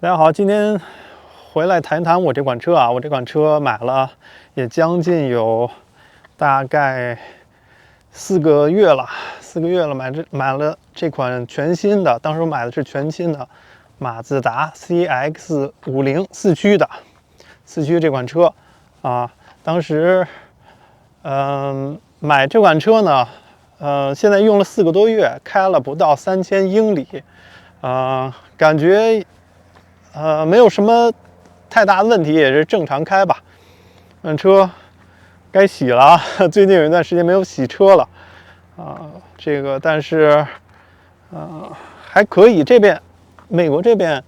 大家好，今天回来谈一谈我这款车啊。我这款车买了也将近有大概4个月了，买了这款全新的，当时我买的是全新的马自达 CX-50四驱这款车啊。当时买这款车呢，现在用了4个多月，开了不到3000英里，感觉没有什么太大的问题，也是正常开吧。车该洗了，最近有一段时间没有洗车了，但是还可以。美国这边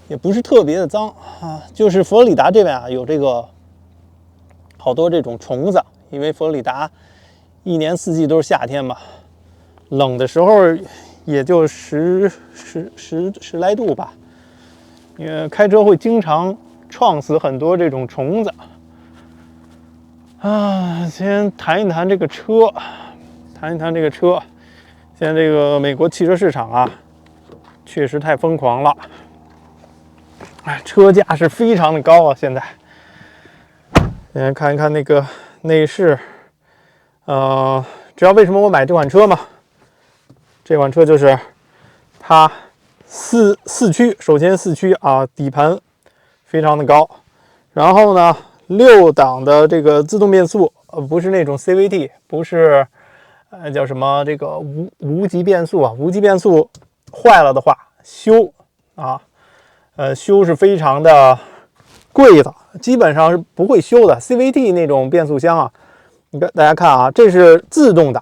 也不是特别的脏啊，就是佛罗里达这边啊有这个好多这种虫子，因为佛罗里达一年四季都是夏天嘛，冷的时候也就十来度吧。因为开车会经常撞死很多这种虫子啊。先谈一谈这个车，现在这个美国汽车市场啊，确实太疯狂了，车价是非常的高啊。现在看一看那个内饰，知道为什么我买这款车吗？这款车就是它四驱，首先四驱啊，底盘非常的高，然后呢，6档的这个自动变速，不是那种 CVT， 不是叫什么这个无级变速啊，无级变速坏了的话修啊，修是非常的贵的，基本上是不会修的。CVT 那种变速箱啊，大家看啊，这是自动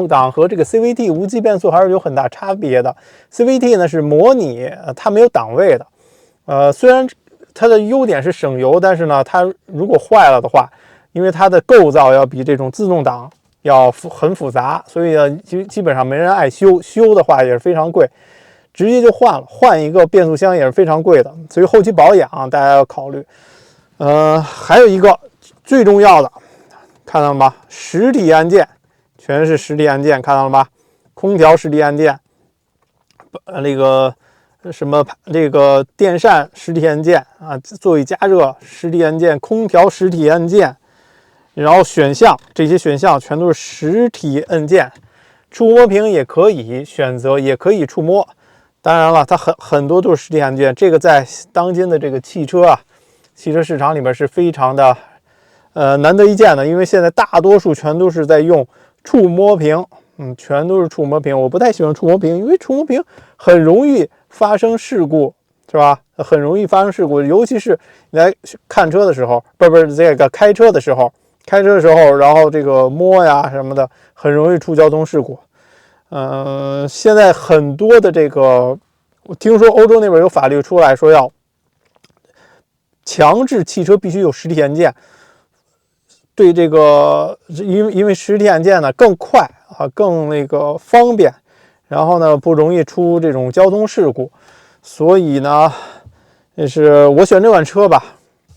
挡和这个 CVT 无级变速还是有很大差别的。CVT 呢是模拟，它没有档位的，虽然它的优点是省油，但是呢，它如果坏了的话，因为它的构造要比这种自动挡要很复杂，所以呢，基本上没人爱修，修的话也是非常贵，直接就换一个变速箱也是非常贵的，所以后期保养大家要考虑。还有一个最重要的，看到了吗？实体按键，全是实体按键，看到了吗？空调实体按键，那个什么这个电扇实体按键啊，座椅加热实体按键，空调实体按键，然后这些选项全都是实体按键，触摸屏也可以选择，也可以触摸。当然了，它很多都是实体按键，这个在当今的这个汽车市场里面是非常的难得一见的，因为现在大多数全都是在用触摸屏，全都是触摸屏。我不太喜欢触摸屏，因为触摸屏很容易发生事故，是吧？很容易发生事故，尤其是你来看车的时候，不是这个开车的时候，然后这个摸呀什么的，很容易出交通事故。现在很多的这个，我听说欧洲那边有法律出来说要强制汽车必须有实体按键，对这个，因为实体按键呢更快啊，更那个方便，然后呢不容易出这种交通事故，所以呢，也是我选这款车吧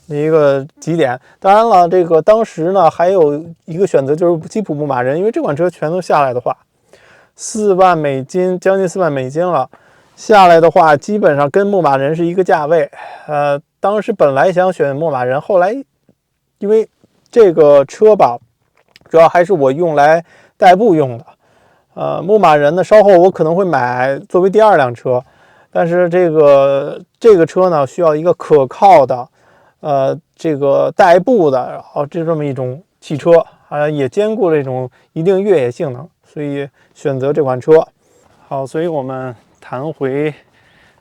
一个几点。当然了，这个当时呢还有一个选择就是吉普牧马人，因为这款车全都下来的话，4万美金，将近4万美金了。下来的话，基本上跟牧马人是一个价位。当时本来想选牧马人，后来因为这个车吧，主要还是我用来代步用的。牧马人呢，稍后我可能会买作为第2辆车，但是这个车呢，需要一个可靠的，这个代步的，然后这么一种汽车，也兼顾了这种一定越野性能，所以选择这款车。好，所以我们谈回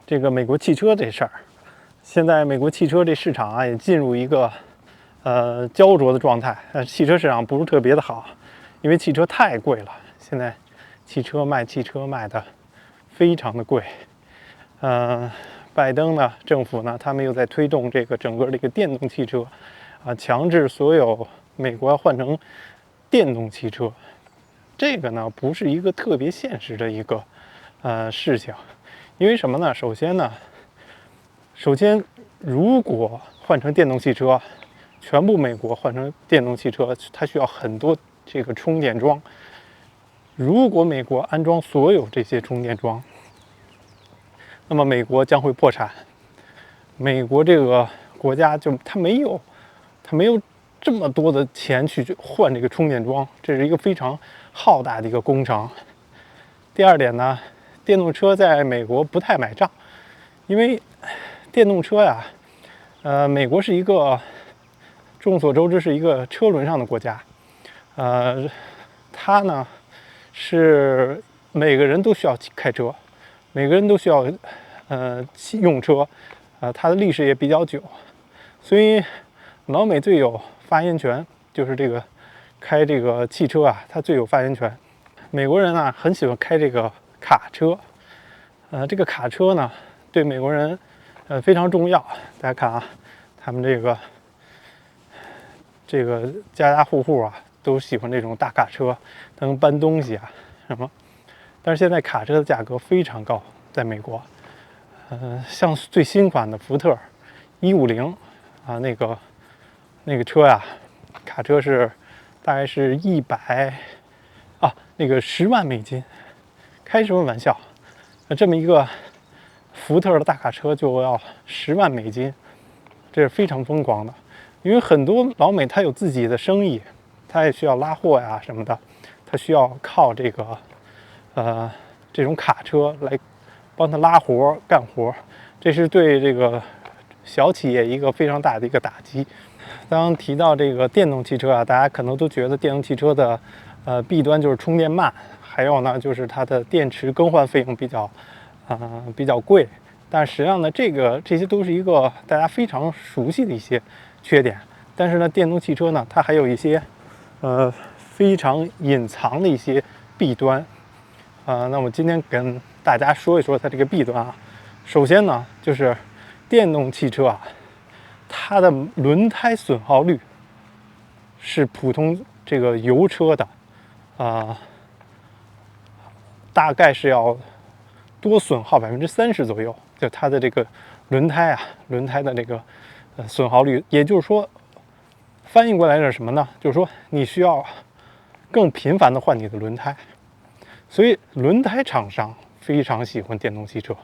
这个美国汽车这事儿。现在美国汽车这市场啊，也进入一个焦灼的状态。汽车市场不是特别的好，因为汽车太贵了。现在汽车卖的非常的贵。拜登呢，政府呢，他们又在推动这个整个这个电动汽车强制所有美国要换成电动汽车。这个呢，不是一个特别现实的一个事情，因为什么呢？首先，如果换成电动汽车，全部美国换成电动汽车，它需要很多这个充电桩。如果美国安装所有这些充电桩，那么美国将会破产。美国这个国家就它没有这么多的钱去换这个充电桩，这是一个非常浩大的一个工程。第二点呢，电动车在美国不太买账，因为电动车呀，美国是一个众所周知是一个车轮上的国家，它呢是每个人都需要开车，每个人都需要用车，它的历史也比较久，所以老美最有发言权，就是这个开这个汽车啊，它最有发言权。美国人啊很喜欢开这个卡车，这个卡车呢对美国人非常重要。大家看啊，他们这个家家户户啊都喜欢这种大卡车，能搬东西啊什么。但是现在卡车的价格非常高，在美国，像最新款的福特150啊，那个车呀，卡车是大概是100啊，那个10万美金，开什么玩笑？这么一个福特的大卡车就要10万美金，这是非常疯狂的。因为很多老美他有自己的生意，他也需要拉货呀什么的，他需要靠这个这种卡车来帮他拉活干活，这是对这个小企业一个非常大的一个打击。当提到这个电动汽车啊，大家可能都觉得电动汽车的弊端就是充电慢，还有呢就是它的电池更换费用比较贵。但实际上呢，这些都是一个大家非常熟悉的一些缺点。但是呢，电动汽车呢，它还有一些非常隐藏的一些弊端。那我今天跟大家说一说它这个弊端啊。首先呢，就是电动汽车啊，它的轮胎损耗率是普通这个油车的大概是要多损耗30%左右，就它的这个轮胎的这个损耗率。也就是说，翻译过来是什么呢？就是说你需要更频繁的换你的轮胎，所以轮胎厂商非常喜欢电动汽车，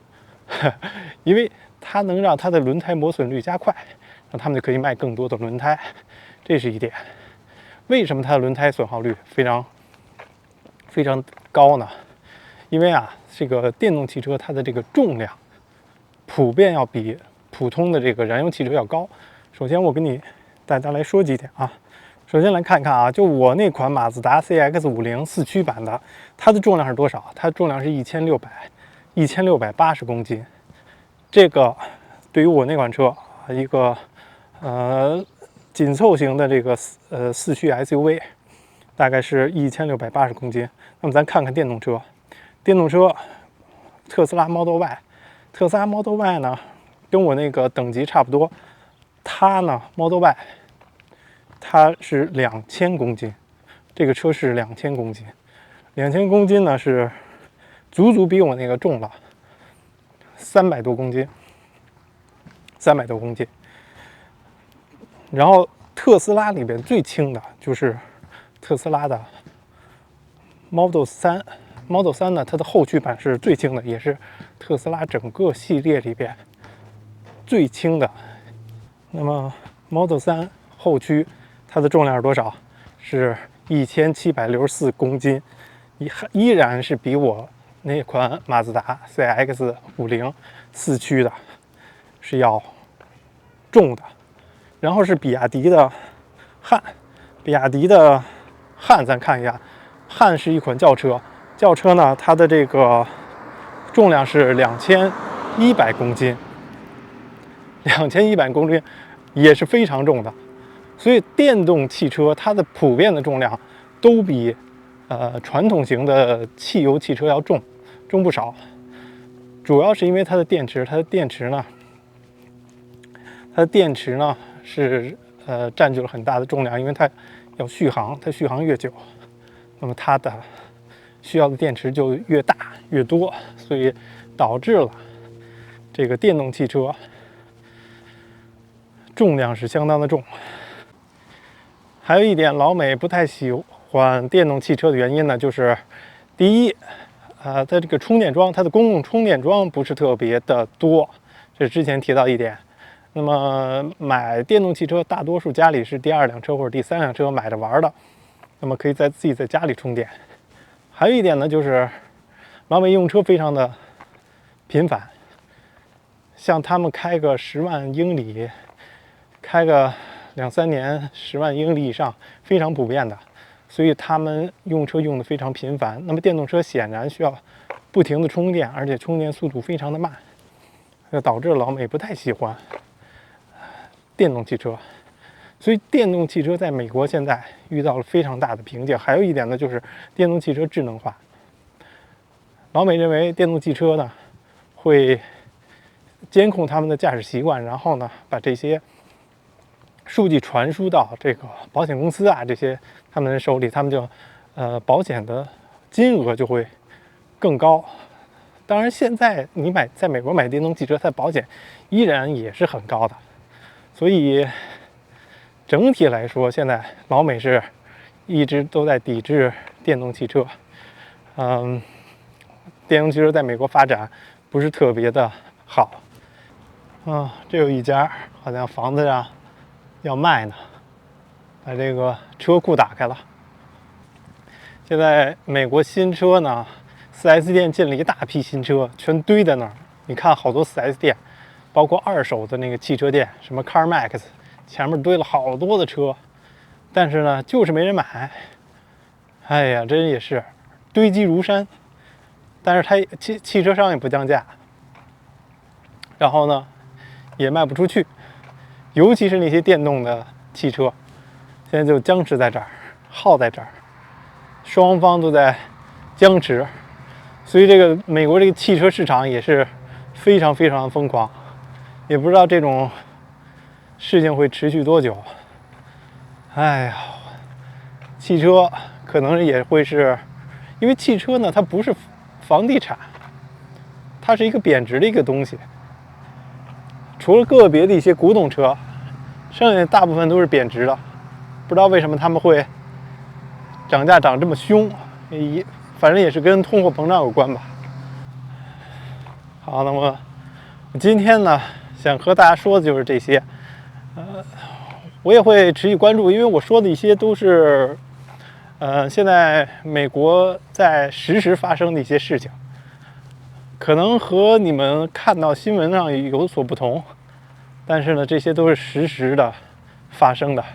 因为它能让它的轮胎磨损率加快，让他们就可以卖更多的轮胎，这是一点。为什么它的轮胎损耗率非常高呢？因为这个电动汽车它的这个重量普遍要比普通的这个燃油汽车要高。首先我跟大家来说几点啊。首先来看看啊，就我那款马自达 CX-50 4驱版的，它的重量是多少？它的重量是1680公斤。这个对于我那款车一个紧凑型的这个四驱 SUV， 大概是1680公斤。那么咱看看电动车，特斯拉 Model Y 呢，跟我那个等级差不多。它呢 Model Y 它是2000公斤，这个车是2000公斤，2000公斤呢是足足比我那个重了300多公斤。然后特斯拉里边最轻的就是特斯拉的 Model 3呢，它的后驱版是最轻的，也是特斯拉整个系列里边最轻的。那么 Model 3后驱它的重量是多少？是1764公斤，依然是比我那款马自达 CX-50 4驱的是要重的。然后是比亚迪的汉，咱看一下，汉是一款轿车呢，它的这个重量是2100公斤，2100公斤也是非常重的。所以电动汽车它的普遍的重量都比传统型的汽油汽车要重不少。主要是因为它的电池呢是占据了很大的重量，因为它要续航，它续航越久，那么它的需要的电池就越大越多，所以导致了这个电动汽车重量是相当的重。还有一点，老美不太喜欢电动汽车的原因呢，就是第一，它这个充电桩，它的公共充电桩不是特别的多，这是之前提到一点。那么买电动汽车，大多数家里是第2辆车或者第3辆车买着玩的，那么可以自己在家里充电。还有一点呢，就是老美用车非常的频繁，像他们开个10万英里，开个2、3年10万英里以上，非常普遍的，所以他们用车用的非常频繁。那么电动车显然需要不停的充电，而且充电速度非常的慢，导致老美不太喜欢电动汽车。所以电动汽车在美国现在遇到了非常大的瓶颈。还有一点呢，就是电动汽车智能化。老美认为电动汽车呢会监控他们的驾驶习惯，然后呢把这些数据传输到这个保险公司啊这些他们的手里，他们就保险的金额就会更高。当然，现在你在美国买电动汽车，它保险依然也是很高的。所以整体来说，现在老美是一直都在抵制电动汽车。电动汽车在美国发展不是特别的好。这有一家好像房子上要卖呢，把这个车库打开了。现在美国新车呢，4S 店进了一大批新车，全堆在那儿。你看好多 4S 店，包括二手的那个汽车店，什么 CarMax， 前面堆了好多的车，但是呢，就是没人买。哎呀，真也是堆积如山。但是汽车商也不降价，然后呢，也卖不出去，尤其是那些电动的汽车，现在就僵持在这儿，耗在这儿，双方都在僵持，所以这个美国这个汽车市场也是非常非常疯狂，也不知道这种事情会持续多久。哎呀，汽车可能也会是，因为汽车呢，它不是房地产，它是一个贬值的一个东西。除了个别的一些古董车，剩下大部分都是贬值的。不知道为什么他们会涨价涨这么凶，反正也是跟通货膨胀有关吧。好，那么今天呢，想和大家说的就是这些。我也会持续关注，因为我说的一些都是现在美国在实时发生的一些事情，可能和你们看到新闻上有所不同，但是呢，这些都是实时的发生的。